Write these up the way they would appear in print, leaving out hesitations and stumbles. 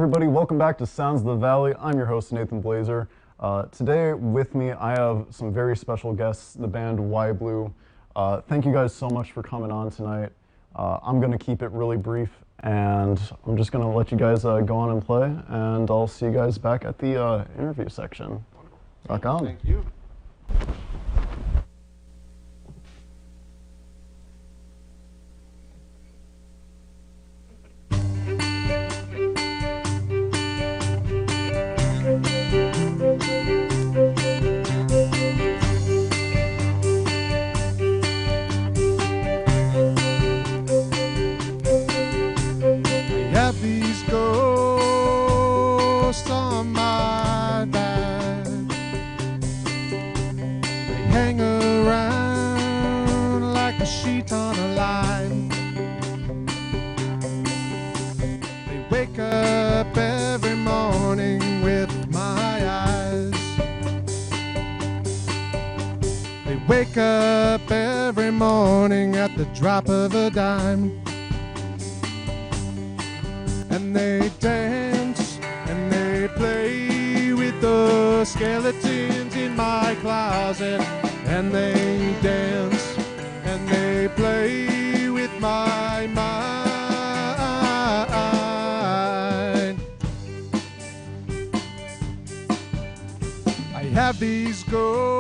everybody, welcome back to Sounds of the Valley. I'm your host, Nathan Blaser. Today with me, I have some very special guests, the band Wyblue. Thank you guys so much for coming on tonight. I'm going to keep it really brief, and I'm just going to let you guys go on and play, and I'll see you guys back at the interview section. Rock on. Thank you. Wake up every morning at the drop of a dime, and they dance and they play with the skeletons in my closet, and they dance and they play with my mind. I have these ghosts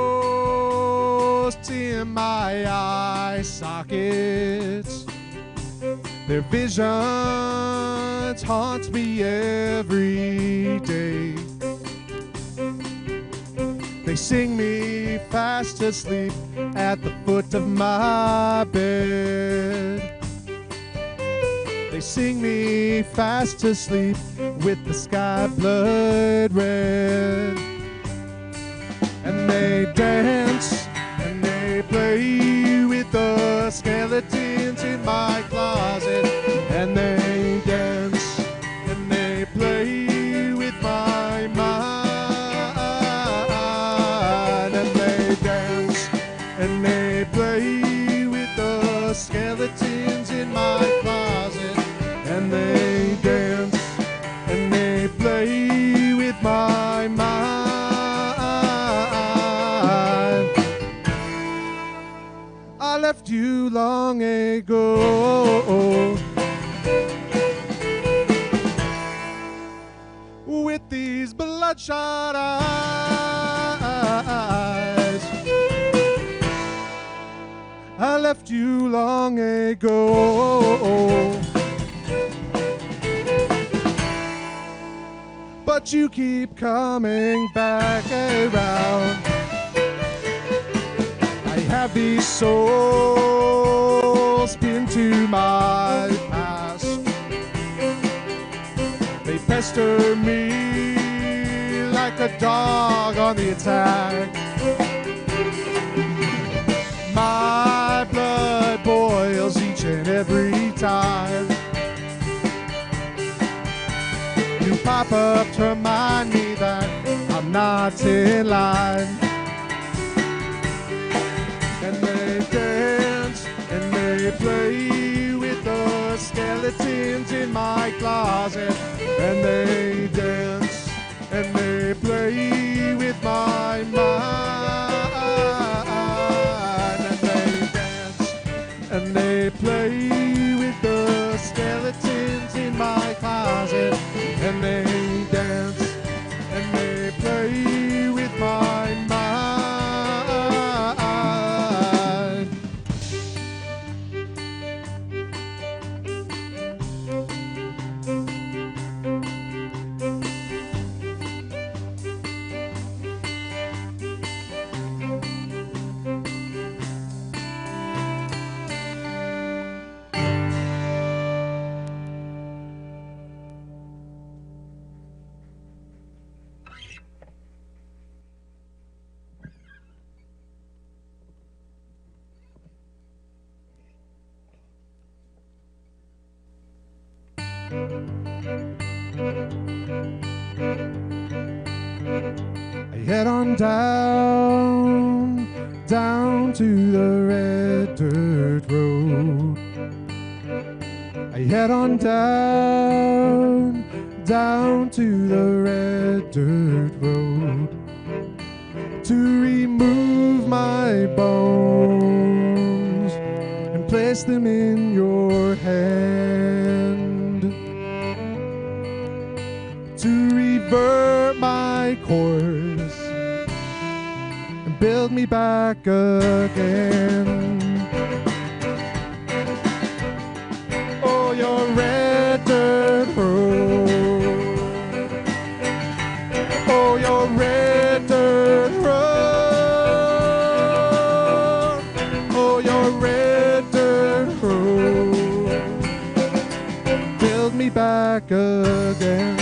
in my eye sockets. Their visions haunt me every day. They sing me fast asleep at the foot of my bed. They sing me fast asleep with the sky blood red. And they dance and they play with the skeletons in my closet, and they dance and they play with my mind, and they dance and they play with the skeletons in my closet, and they dance and they play with my mind. I left you long ago with these bloodshot eyes. I left you long ago, but you keep coming back around. I have these souls pinned to my past. They pester me like a dog on the attack. My blood boils each and every time you pop up to remind me that I'm not in line. And they dance and they play with the skeletons in my closet, and they dance and they play with my mind, and they dance and they play with the skeletons in my closet, and they dance and they play with my mind. I head on down to the red dirt road. I head on down to the red dirt road to remove my bones and place them in your hand, to revert my course and build me back again. Oh, your red dirt road. Oh, your red dirt road. Oh, your red dirt road. Build me back again.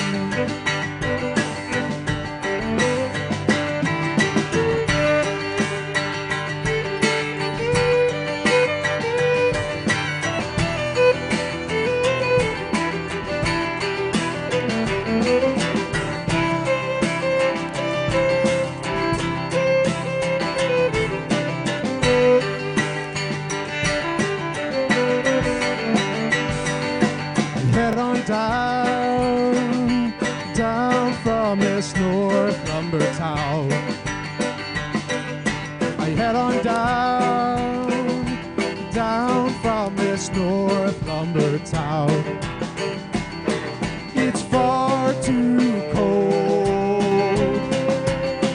Head on down from this north lumber town. I head on down from this north lumber town. It's far too cold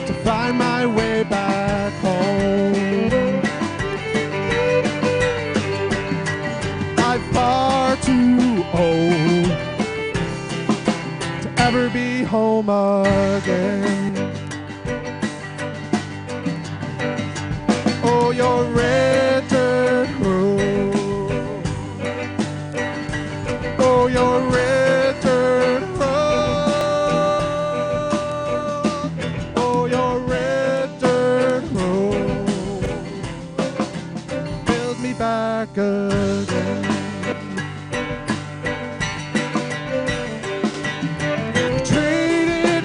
to find my way back home. I'm far too old to ever be home again. Oh, your red dirt road. Oh, your red dirt road. Oh, your red dirt road. Build me back again. Traded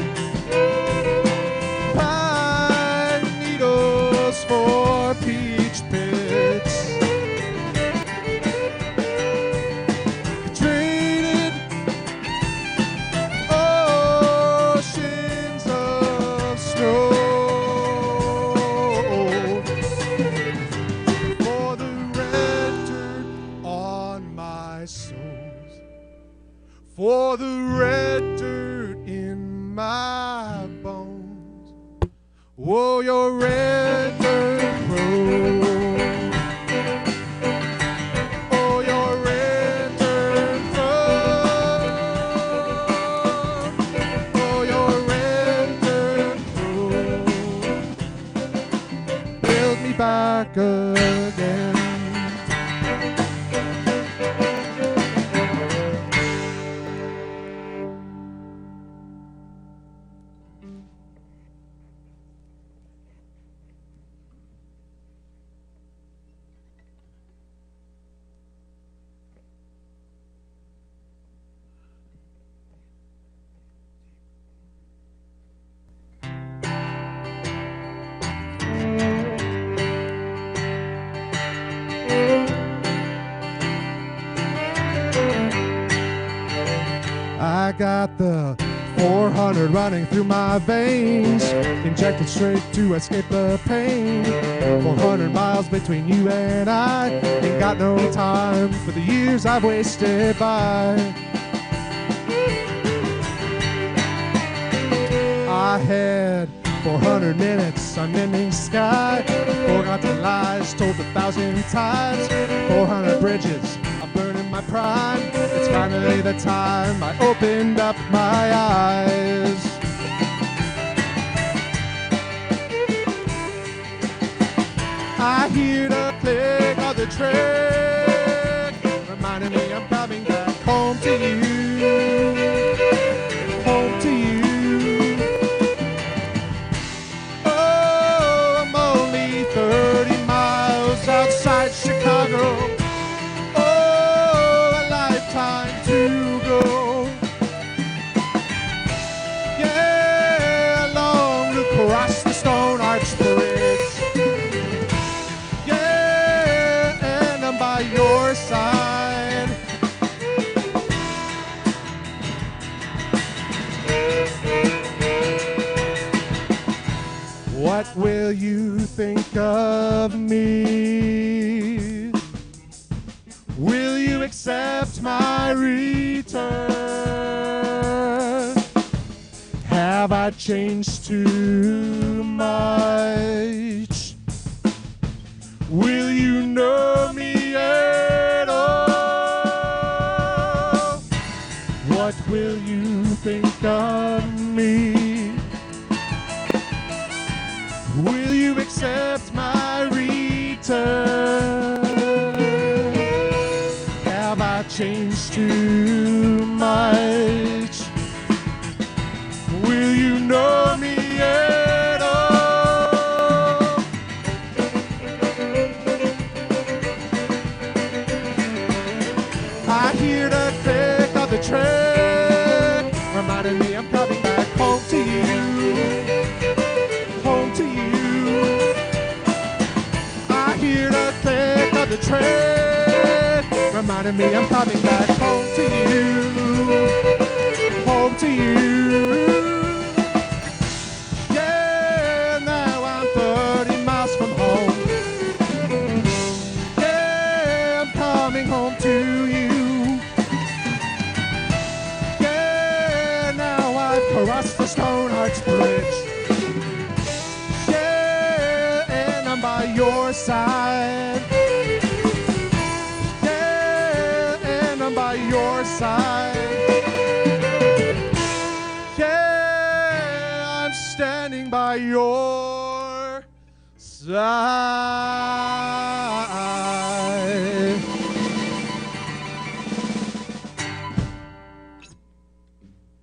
pine needles for peach pits. Traded oceans of snow for the red dirt on my soles, for the red dirt in my bones. Oh, your red dirt road. Oh, your red dirt road. Oh, your red dirt road. Build me back again. I got the 400 running through my veins, injected straight to escape the pain. 400 miles between you and I, ain't got no time for the years I've wasted by. I had 400 minutes unending sky, forgot the lies told 1,000 times. 400 bridges, I'm burning my prime. It's finally the time I opened up my eyes. I hear the click of the train, reminding me I'm coming back home to you, home to you. Oh, I'm only 30 miles outside Chicago. Oh, a lifetime to go. what will you think of me? Will you accept my return? Have I changed too much? Will you know me at all? What will you think of me? Will you accept my return? Have I changed too much? Will you know me at all? I hear the click of the train, reminding me I'm coming back home to you. Home to you. I hear the click of the train, reminding me I'm coming back home to you. Home to you. Yeah, now I'm 30 miles from home. Yeah, I'm coming home to you. Yeah, now I've crossed the Stone Arch Bridge. Yeah, and I'm by your side. Yeah, and I'm by your side. Yeah, I'm standing by your side.